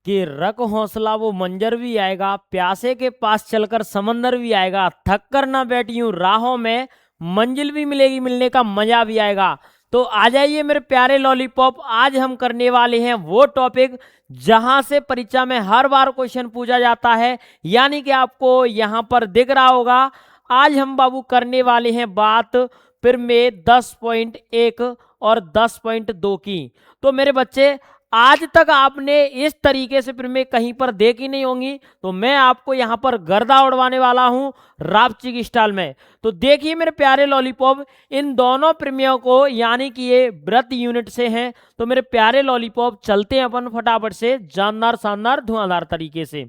कि रख हौसला वो मंजर भी आएगा, प्यासे के पास चलकर समंदर भी आएगा, थक कर ना बैठी हूं राहों में, मंजिल भी मिलेगी, मिलने का मजा भी आएगा। तो आ जाइए मेरे प्यारे लॉलीपॉप, आज हम करने वाले हैं वो टॉपिक जहां से परीक्षा में हर बार क्वेश्चन पूछा जाता है, यानी कि आपको यहां पर दिख रहा होगा। आज हम बाबू करने वाले हैं बात फिर में 10.1 और 10.2 की। तो मेरे बच्चे, आज तक आपने इस तरीके से फिल्में कहीं पर देखी नहीं होंगी, तो मैं आपको यहाँ पर गर्दा उड़वाने वाला हूँ रापची की स्टाइल में। तो देखिए मेरे प्यारे लॉलीपॉप, इन दोनों प्रेमियों को, यानी कि ये व्रत यूनिट से हैं, तो मेरे प्यारे लॉलीपॉप चलते हैं अपन फटाफट से जानदार शानदार धुआंधार तरीके से।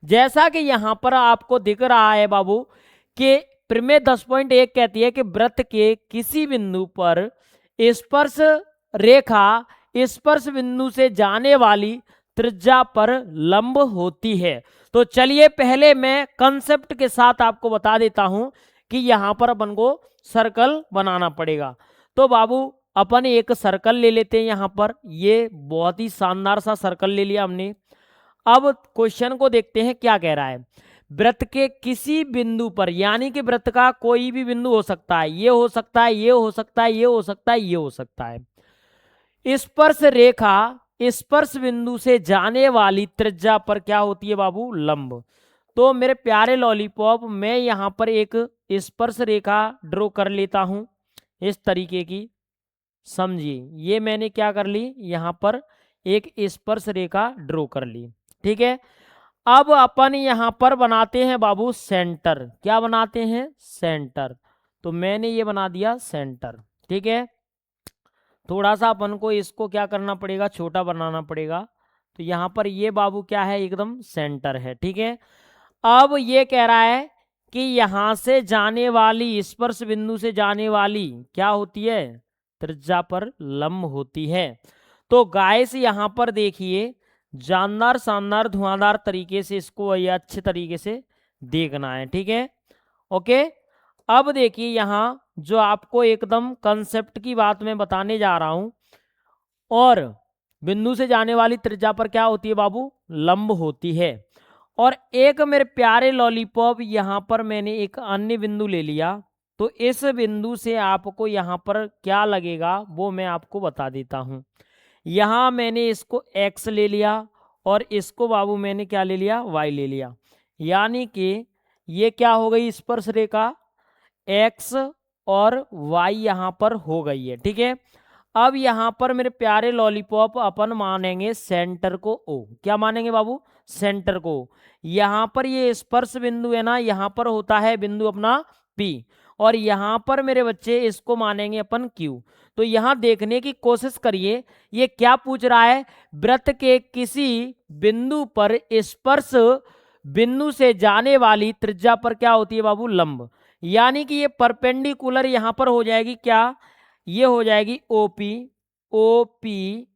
जैसा कि यहाँ पर आपको दिख रहा है बाबू कि प्रमेय 10.1 कहती है कि व्रत के किसी बिंदु पर स्पर्श रेखा स्पर्श बिंदु से जाने वाली त्रिज्या पर लंब होती है। तो चलिए पहले मैं कंसेप्ट के साथ आपको बता देता हूं कि यहां पर अपन को सर्कल बनाना पड़ेगा। तो बाबू अपन एक सर्कल ले लेते हैं, यहां पर ये बहुत ही शानदार सा सर्कल ले लिया हमने। अब क्वेश्चन को देखते हैं क्या कह रहा है। वृत्त के किसी बिंदु पर, यानी कि वृत्त का कोई भी बिंदु हो सकता है, ये हो सकता है, ये हो सकता है, ये हो सकता है, ये हो सकता है, स्पर्श रेखा स्पर्श बिंदु से जाने वाली त्रिज्या पर क्या होती है बाबू? लंब। तो मेरे प्यारे लॉलीपॉप, मैं यहां पर एक स्पर्श रेखा ड्रॉ कर लेता हूं इस तरीके की। समझिए, ये मैंने क्या कर ली, यहां पर एक स्पर्श रेखा ड्रॉ कर ली। ठीक है, अब अपन यहां पर बनाते हैं बाबू सेंटर। क्या बनाते हैं? सेंटर। तो मैंने ये बना दिया सेंटर। ठीक है, थोड़ा सा अपन को इसको क्या करना पड़ेगा, छोटा बनाना पड़ेगा। तो यहाँ पर ये बाबू क्या है, एकदम सेंटर है। ठीक है, अब ये कह रहा है कि यहाँ से जाने वाली स्पर्श बिंदु से जाने वाली क्या होती है? त्रिज्या पर लंब होती है। तो गाइस यहाँ पर देखिए, जानदार शानदार धुआंधार तरीके से इसको ये अच्छे तरीके से देखना है। ठीक है, ओके। अब देखिए यहाँ जो आपको एकदम कंसेप्ट की बात मैं बताने जा रहा हूं, और बिंदु से जाने वाली त्रिज्या पर क्या होती है बाबू? लंब होती है। और एक मेरे प्यारे लॉलीपॉप, यहाँ पर मैंने एक अन्य बिंदु ले लिया। तो इस बिंदु से आपको यहाँ पर क्या लगेगा वो मैं आपको बता देता हूँ। यहाँ मैंने इसको x ले लिया और इसको बाबू मैंने क्या ले लिया? y ले लिया। यानी कि ये क्या हो गई? स्पर्श रेखा x और y यहाँ पर हो गई है। ठीक है, अब यहाँ पर मेरे प्यारे लॉलीपॉप अपन मानेंगे सेंटर को O। क्या मानेंगे बाबू? सेंटर को। यहाँ पर ये स्पर्श बिंदु है ना, यहाँ पर होता है बिंदु अपना P, और यहाँ पर मेरे बच्चे इसको मानेंगे अपन Q। तो यहाँ देखने की कोशिश करिए, ये क्या पूछ रहा है? वृत्त के किसी बिंदु पर स्पर्श बिंदु से जाने वाली त्रिज्या पर क्या होती है बाबू? लंब। यानी कि ये परपेंडिकुलर यहाँ पर हो जाएगी क्या? ये हो जाएगी ओपी। ओपी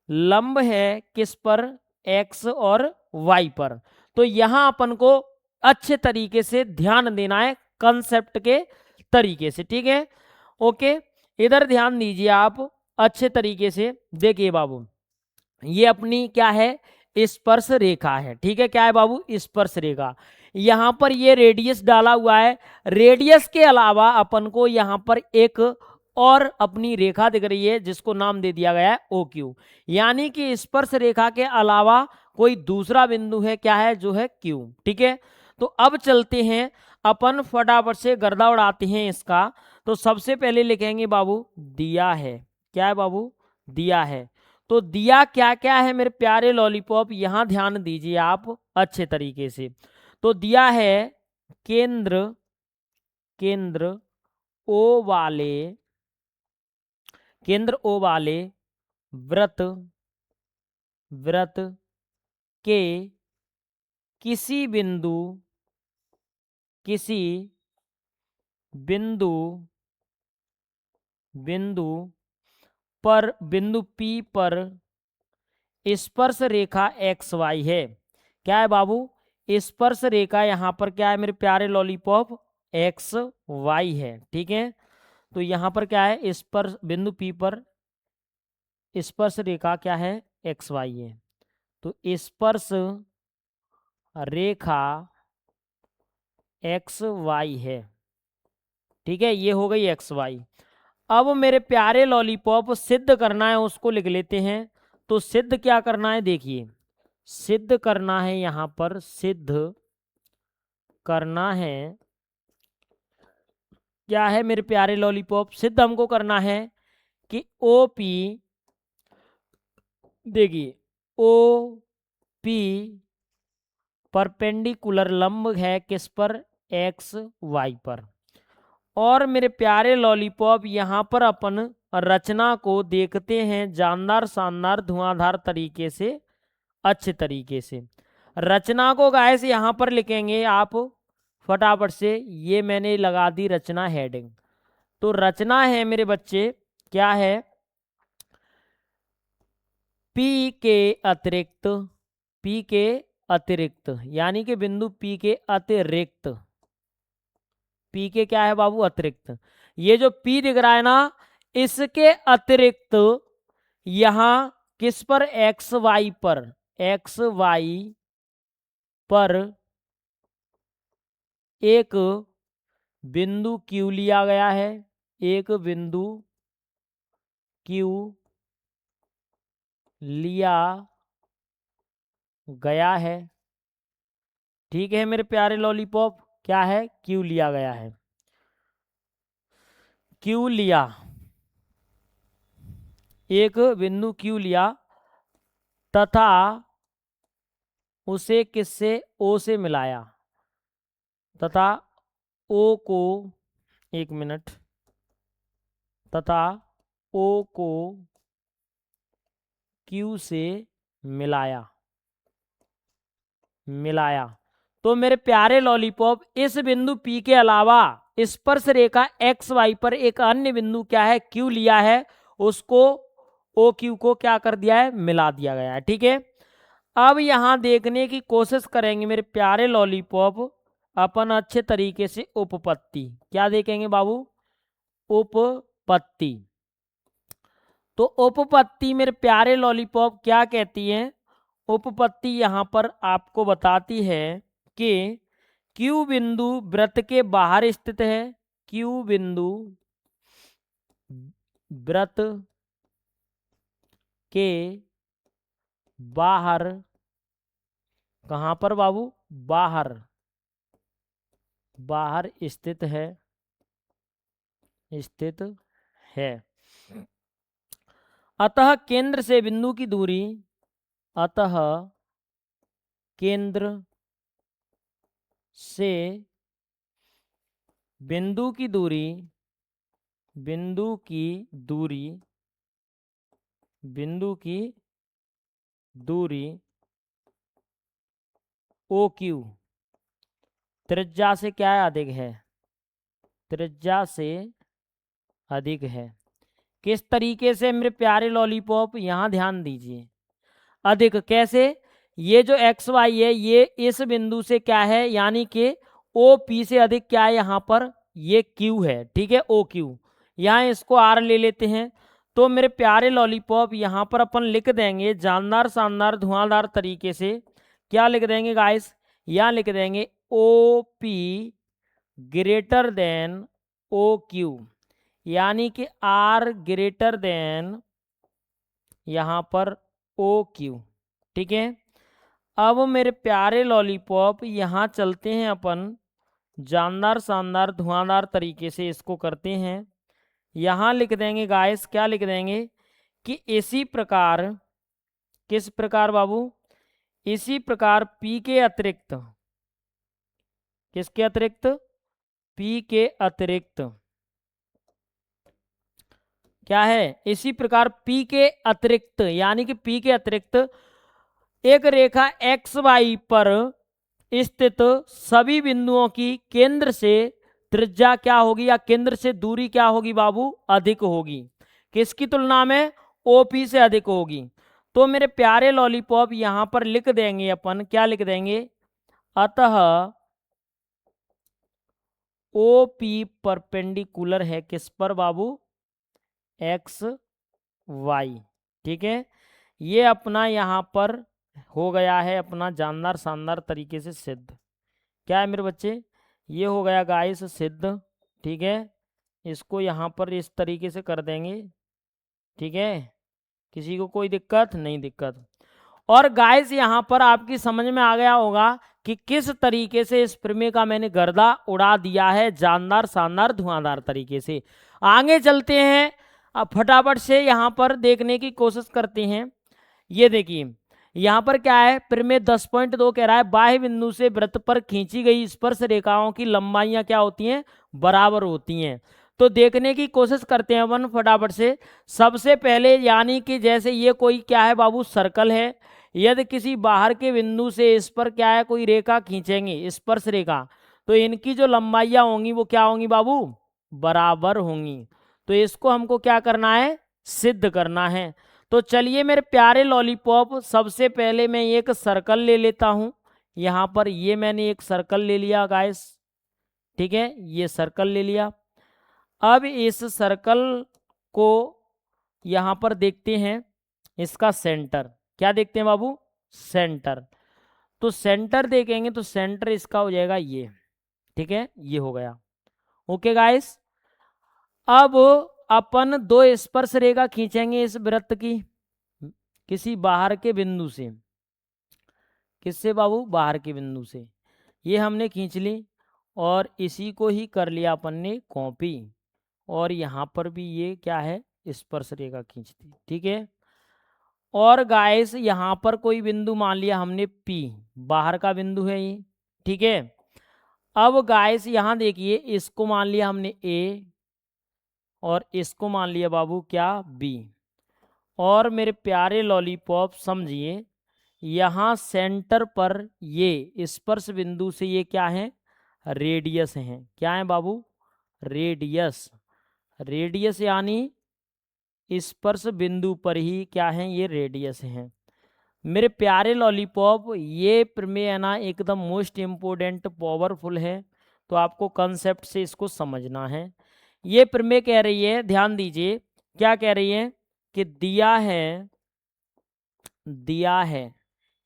लंब है किस पर? एक्स और वाई पर। तो यहां अपन को अच्छे तरीके से ध्यान देना है कंसेप्ट के तरीके से। ठीक है, ओके, इधर ध्यान दीजिए आप अच्छे तरीके से। देखिए बाबू, ये अपनी क्या है? स्पर्श रेखा है। ठीक है, क्या है बाबू? स्पर्श रेखा। यहां पर ये रेडियस डाला हुआ है। रेडियस के अलावा अपन को यहां पर एक और अपनी रेखा दिख रही है जिसको नाम दे दिया गया है ओ क्यू। यानी कि स्पर्श रेखा के अलावा कोई दूसरा बिंदु है, क्या है? जो है क्यू। ठीक है, तो अब चलते हैं अपन फटाफट से गर्दा उड़ाते हैं इसका। तो सबसे पहले लिखेंगे बाबू दिया है। क्या है बाबू? दिया है। तो दिया क्या क्या है मेरे प्यारे लॉलीपॉप, यहां ध्यान दीजिए आप अच्छे तरीके से। तो दिया है केंद्र, केंद्र ओ वाले, केंद्र ओ वाले वृत्त, वृत्त के किसी बिंदु, किसी बिंदु, बिंदु पर, बिंदु P पर स्पर्श रेखा एक्स वाई है। क्या है बाबू? स्पर्श रेखा यहां पर क्या है मेरे प्यारे लॉलीपॉप? एक्स वाई है। ठीक है, तो यहां पर क्या है? स्पर्श बिंदु P पर स्पर्श रेखा क्या है? एक्स वाई है। तो स्पर्श रेखा एक्स वाई है। ठीक है, ये हो गई एक्स वाई। अब मेरे प्यारे लॉलीपॉप सिद्ध करना है, उसको लिख लेते हैं। तो सिद्ध क्या करना है, देखिए सिद्ध करना है, यहां पर सिद्ध करना है क्या है मेरे प्यारे लॉलीपॉप, सिद्ध हमको करना है कि ओ पी, देखिए ओ पी परपेंडिकुलर लंब है किस पर, एक्स वाई पर। और मेरे प्यारे लॉलीपॉप यहाँ पर अपन रचना को देखते हैं जानदार शानदार धुआंधार तरीके से, अच्छे तरीके से। रचना को गाइस यहाँ पर लिखेंगे आप फटाफट से, ये मैंने लगा दी रचना हेडिंग। तो रचना है मेरे बच्चे क्या है, पी के अतिरिक्त, पी के अतिरिक्त यानी कि बिंदु पी के अतिरिक्त, पी के क्या है बाबू, अतिरिक्त। ये जो पी दिख रहा है ना, इसके अतिरिक्त यहां किस पर, एक्स वाई पर, एक्स वाई पर एक बिंदु क्यू लिया गया है, एक बिंदु क्यू लिया गया है। ठीक है मेरे प्यारे लॉलीपॉप, क्या है, क्यू लिया गया है, क्यू लिया, एक बिंदु क्यू लिया तथा उसे किससे, ओ से मिलाया, तथा ओ को, एक मिनट, तथा ओ को क्यू से मिलाया, मिलाया। तो मेरे प्यारे लॉलीपॉप, इस बिंदु पी के अलावा स्पर्श रेखा एक्स वाई पर एक अन्य बिंदु क्या है, क्यू लिया है, उसको ओ क्यू को क्या कर दिया है, मिला दिया गया है। ठीक है, अब यहां देखने की कोशिश करेंगे मेरे प्यारे लॉलीपॉप अपन अच्छे तरीके से उपपत्ति, क्या देखेंगे बाबू, उपपत्ति। तो उपपत्ति मेरे प्यारे लॉलीपॉप क्या कहती है, उपपत्ति यहां पर आपको बताती है कि क्यू बिंदु वृत्त के बाहर स्थित है, क्यू बिंदु वृत्त के बाहर, कहां पर बाबू, बाहर, बाहर स्थित है, स्थित है। अतः केंद्र से बिंदु की दूरी, अतः केंद्र से बिंदु की दूरी, बिंदु की दूरी, बिंदु की दूरी ओ क्यू त्रिज्या से क्या है, अधिक है, त्रिज्या से अधिक है। किस तरीके से मेरे प्यारे लॉलीपॉप, यहां ध्यान दीजिए, अधिक कैसे, ये जो एक्स वाई है ये इस बिंदु से क्या है, यानी कि ओ पी से अधिक क्या है यहाँ पर, ये क्यू है। ठीक है, ओ क्यू, यहाँ इसको आर ले लेते हैं। तो मेरे प्यारे लॉलीपॉप यहाँ पर अपन लिख देंगे जानदार शानदार धुआंधार तरीके से, क्या लिख देंगे गाइस, यहाँ लिख देंगे O P greater than O Q, यानी कि आर ग्रेटर देन यहाँ पर ओ क्यू। ठीक है, अब मेरे प्यारे लॉलीपॉप यहाँ चलते हैं अपन जानदार शानदार धुआंधार तरीके से इसको करते हैं। यहाँ लिख देंगे गाइस, क्या लिख देंगे कि इसी प्रकार, किस प्रकार बाबू, इसी प्रकार पी के अतिरिक्त, किसके अतिरिक्त, पी के अतिरिक्त क्या है, इसी प्रकार पी के अतिरिक्त यानी कि पी के अतिरिक्त एक रेखा एक्स वाई पर स्थित सभी बिंदुओं की केंद्र से त्रिज्या क्या होगी, या केंद्र से दूरी क्या होगी बाबू, अधिक होगी, किसकी तुलना में, ओपी से अधिक होगी। तो मेरे प्यारे लॉलीपॉप यहां पर लिख देंगे अपन, क्या लिख देंगे, अतः ओपी परपेंडिकुलर है किस पर बाबू, एक्स वाई। ठीक है, ये अपना यहाँ पर हो गया है अपना जानदार शानदार तरीके से सिद्ध। क्या है मेरे बच्चे, ये हो गया गाइस सिद्ध। ठीक है, इसको यहाँ पर इस तरीके से कर देंगे। ठीक है, किसी को कोई दिक्कत नहीं, दिक्कत। और गाइस यहाँ पर आपकी समझ में आ गया होगा कि किस तरीके से इस प्रमेय का मैंने गर्दा उड़ा दिया है, जानदार शानदार धुआंधार तरीके से। आगे चलते हैं, अब फटाफट से यहाँ पर देखने की कोशिश करते हैं। ये देखिए यहाँ पर क्या है, प्रमेय 10.2 कह रहा है बाह्य बिंदु से वृत्त पर खींची गई स्पर्श रेखाओं की लंबाइयां क्या होती हैं, बराबर होती हैं। तो देखने की कोशिश करते हैं अपन फटाफट से। सबसे पहले यानी कि जैसे ये कोई क्या है बाबू, सर्कल है। यदि किसी बाहर के बिंदु से इस पर क्या है कोई रेखा खींचेंगे, स्पर्श रेखा, तो इनकी जो लंबाइयां होंगी वो क्या होंगी बाबू, बराबर होंगी। तो इसको हमको क्या करना है, सिद्ध करना है। तो चलिए मेरे प्यारे लॉलीपॉप, सबसे पहले मैं एक सर्कल ले लेता हूं। यहां पर ये मैंने एक सर्कल ले लिया गाइस। ठीक है, ये सर्कल ले लिया। अब इस सर्कल को यहां पर देखते हैं इसका सेंटर। क्या देखते हैं बाबू, सेंटर। तो सेंटर देखेंगे तो सेंटर इसका हो जाएगा ये। ठीक है, ये हो गया। ओके गाइस, अब अपन दो स्पर्श रेखा खींचेंगे इस वृत्त की, किसी बाहर के बिंदु से। किससे बाबू, बाहर के बिंदु से। ये हमने खींच ली और इसी को ही कर लिया अपन ने कॉपी। और यहाँ पर भी ये क्या है, स्पर्श रेखा खींच दी। ठीक है, और गाइस यहाँ पर कोई बिंदु मान लिया हमने P, बाहर का बिंदु है ये। ठीक है, अब गाइस यहाँ देखिए इसको मान लिया हमने A और इसको मान लिया बाबू क्या, B। और मेरे प्यारे लॉलीपॉप समझिए, यहाँ सेंटर पर ये स्पर्श बिंदु से ये क्या है, रेडियस हैं। क्या है बाबू, रेडियस। रेडियस यानी स्पर्श बिंदु पर ही क्या है, ये रेडियस हैं। मेरे प्यारे लॉलीपॉप, ये प्रमेय है ना एकदम मोस्ट इम्पोर्टेंट पावरफुल है। तो आपको कंसेप्ट से इसको समझना है। ये प्रमेय कह रही है, ध्यान दीजिए क्या कह रही है, कि दिया है, दिया है,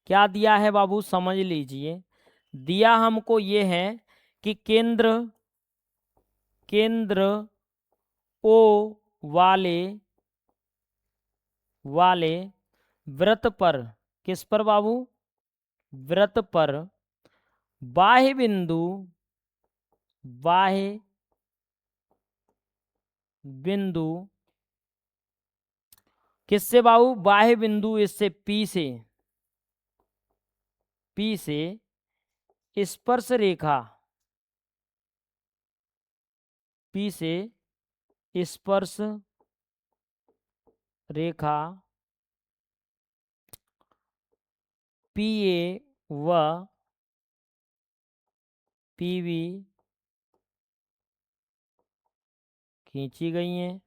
क्या दिया है बाबू, समझ लीजिए। दिया हमको ये है कि केंद्र, केंद्र ओ वाले, वाले वृत्त पर, किस पर बाबू, वृत्त पर बाह्य बिंदु, बाह्य बिंदु किससे बाबू, बाह्य बिंदु इससे P से, P से स्पर्श रेखा, P से स्पर्श रेखा PA व PB खींची गई हैं,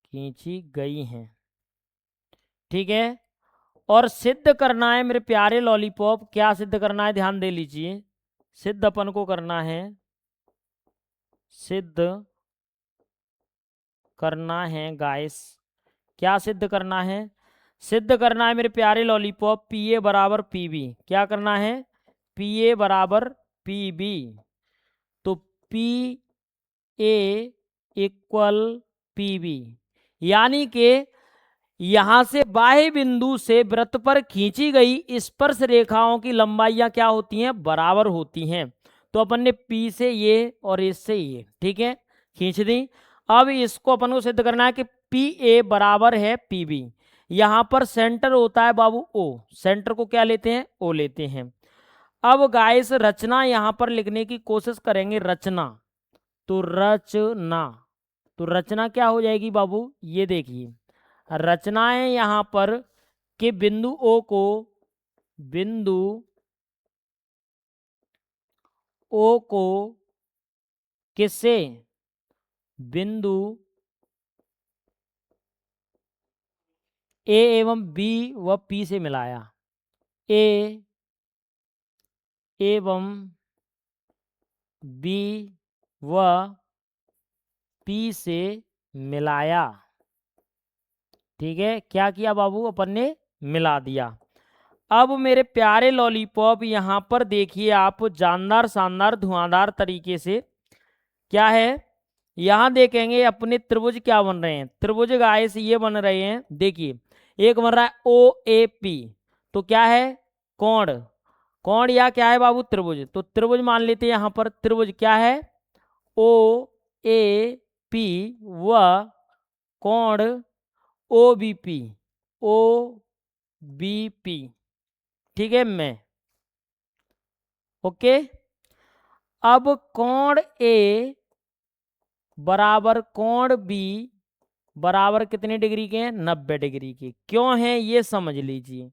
खींची गई हैं। ठीक है, और सिद्ध करना है मेरे प्यारे लॉलीपॉप। क्या सिद्ध करना है, ध्यान दे लीजिए। सिद्ध अपन को करना है, सिद्ध करना है गाइस। क्या सिद्ध करना है, सिद्ध करना है मेरे प्यारे लॉलीपॉप, PA बराबर PB। क्या करना है, PA बराबर PB। तो PA इक्वल PB, यानी कि यहां से बाह्य बिंदु से वृत्त पर खींची गई स्पर्श रेखाओं की लंबाइयां क्या होती हैं, बराबर होती हैं। तो अपन ने P से ये और इससे ये, ठीक है, खींच दी। अब इसको अपन को सिद्ध करना है कि PA बराबर है PB। यहां पर सेंटर होता है बाबू O, सेंटर को क्या लेते हैं, O लेते हैं। अब गाइस रचना यहां पर लिखने की कोशिश करेंगे, रचना। तो रचना, तो रचना क्या हो जाएगी बाबू, ये देखिए रचनाएं यहां पर कि बिंदु O को, बिंदु O को किससे, बिंदु A एवं B व P से मिलाया, A एवं B व P से मिलाया। ठीक है, क्या किया बाबू, अपन ने मिला दिया। अब मेरे प्यारे लॉलीपॉप यहाँ पर देखिए आप जानदार शानदार धुआंधार तरीके से क्या है, यहाँ देखेंगे अपने त्रिभुज क्या बन रहे हैं। त्रिभुज गाइस ये बन रहे हैं, देखिए एक बन रहा है ओ ए पी, तो क्या है कोण, कोण या क्या है बाबू त्रिभुज, तो त्रिभुज मान लेते हैं यहाँ पर। त्रिभुज क्या है ओ ए पी व कोण O B P, O B P, ठीक है मैं ओके। अब कोण ए बराबर कोण बी बराबर कितने डिग्री के हैं, 90 डिग्री के। क्यों है ये समझ लीजिए,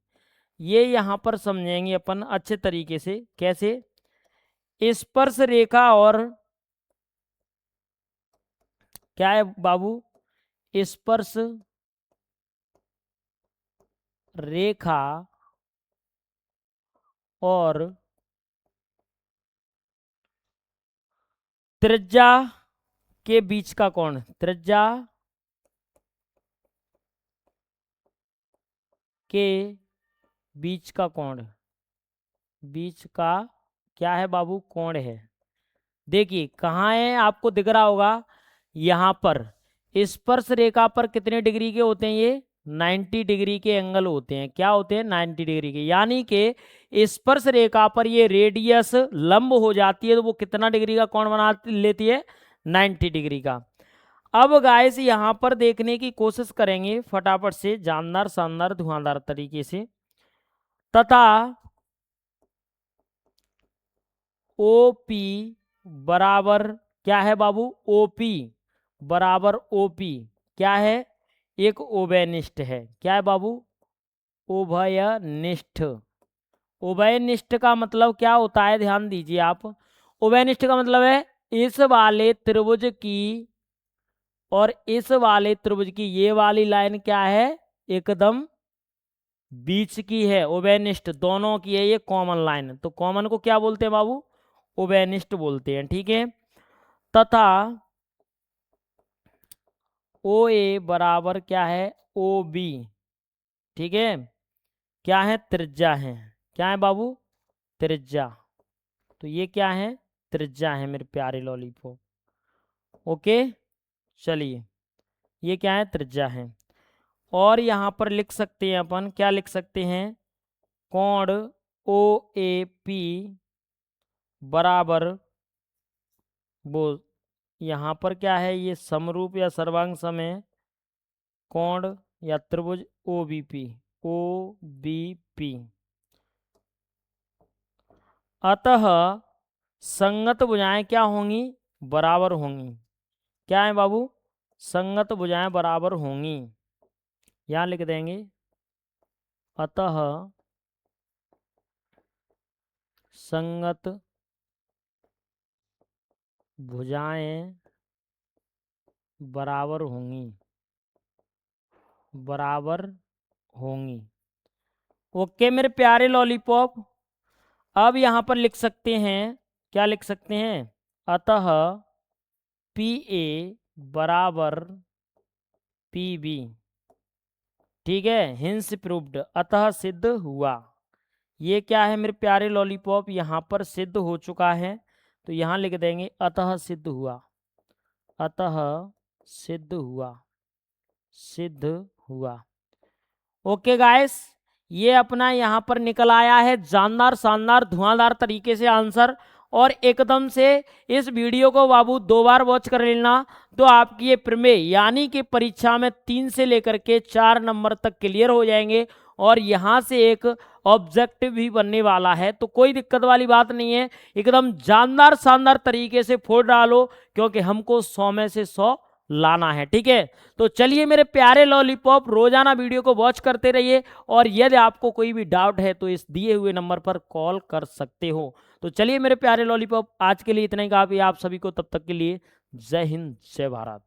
ये यहाँ पर समझेंगे अपन अच्छे तरीके से। कैसे, स्पर्श रेखा और क्या है बाबू, स्पर्श रेखा और त्रिज्या के बीच का कोण, त्रिज्या के बीच का कोण, बीच का क्या है बाबू कोण है। देखिए कहाँ है आपको दिख रहा होगा, यहाँ पर स्पर्श रेखा पर कितने डिग्री के होते हैं, ये 90 डिग्री के एंगल होते हैं। क्या होते हैं 90 डिग्री के, यानी कि स्पर्श रेखा पर ये रेडियस लंब हो जाती है तो वो कितना डिग्री का कोण बना लेती है, 90 डिग्री का। अब गाइस यहाँ पर देखने की कोशिश करेंगे फटाफट से जानदार शानदार धुआंधार तरीके से। तथा ओ पी बराबर क्या है बाबू, ओ पी बराबर ओ पी क्या है, एक उभयनिष्ठ है। क्या है बाबू, उभयनिष्ठ। उभयनिष्ठ का मतलब क्या होता है, ध्यान दीजिए आप। उभयनिष्ठ का मतलब है इस वाले त्रिभुज की और इस वाले त्रिभुज की ये वाली लाइन क्या है, एकदम बीच की है। उभयनिष्ठ दोनों की है ये कॉमन लाइन, तो कॉमन को क्या बोलते हैं बाबू, उभयनिष्ठ बोलते हैं, ठीक है। तथा ओ ए बराबर क्या है, ओ बी, ठीक है, क्या है त्रिज्या है। क्या है बाबू, त्रिज्या। तो ये क्या है, त्रिज्या है मेरे प्यारे लॉलीपॉप, ओके। चलिए ये क्या है, त्रिज्या है। और यहाँ पर लिख सकते हैं अपन, क्या लिख सकते हैं, कोण ओ ए पी बराबर वो यहाँ पर क्या है, ये समरूप या सर्वांग सम है, कोण या त्रिभुज O B P, O B P. अतः संगत भुजाएं क्या होंगी, बराबर होंगी। क्या है बाबू, संगत भुजाएं बराबर होंगी, यहाँ लिख देंगे। अतः संगत भुजाएं बराबर होंगी, बराबर होंगी, ओके मेरे प्यारे लॉलीपॉप। अब यहाँ पर लिख सकते हैं, क्या लिख सकते हैं, अतः पी ए बराबर पी बी, ठीक है, हिंस प्रूव्ड, अतः सिद्ध हुआ। ये क्या है मेरे प्यारे लॉलीपॉप, यहाँ पर सिद्ध हो चुका है, तो यहाँ लिख देंगे अतः सिद्ध हुआ, अतः सिद्ध हुआ, सिद्ध हुआ। ओके गाइस, ये अपना यहाँ पर निकल आया है जानदार शानदार धुआंधार तरीके से आंसर। और एकदम से इस वीडियो को बाबू 2 बार वॉच कर लेना, तो आपकी ये प्रमेय यानी कि परीक्षा में 3 से लेकर के 4 नंबर तक क्लियर हो जाएंगे। और यहाँ से एक ऑब्जेक्टिव भी बनने वाला है, तो कोई दिक्कत वाली बात नहीं है, एकदम जानदार शानदार तरीके से फोड़ डालो, क्योंकि हमको 100 में से 100 लाना है, ठीक है। तो चलिए मेरे प्यारे लॉलीपॉप, रोजाना वीडियो को वॉच करते रहिए, और यदि आपको कोई भी डाउट है तो इस दिए हुए नंबर पर कॉल कर सकते हो। तो चलिए मेरे प्यारे लॉलीपॉप, आज के लिए इतना ही काफी आप सभी को, तब तक के लिए जय हिंद जय भारत।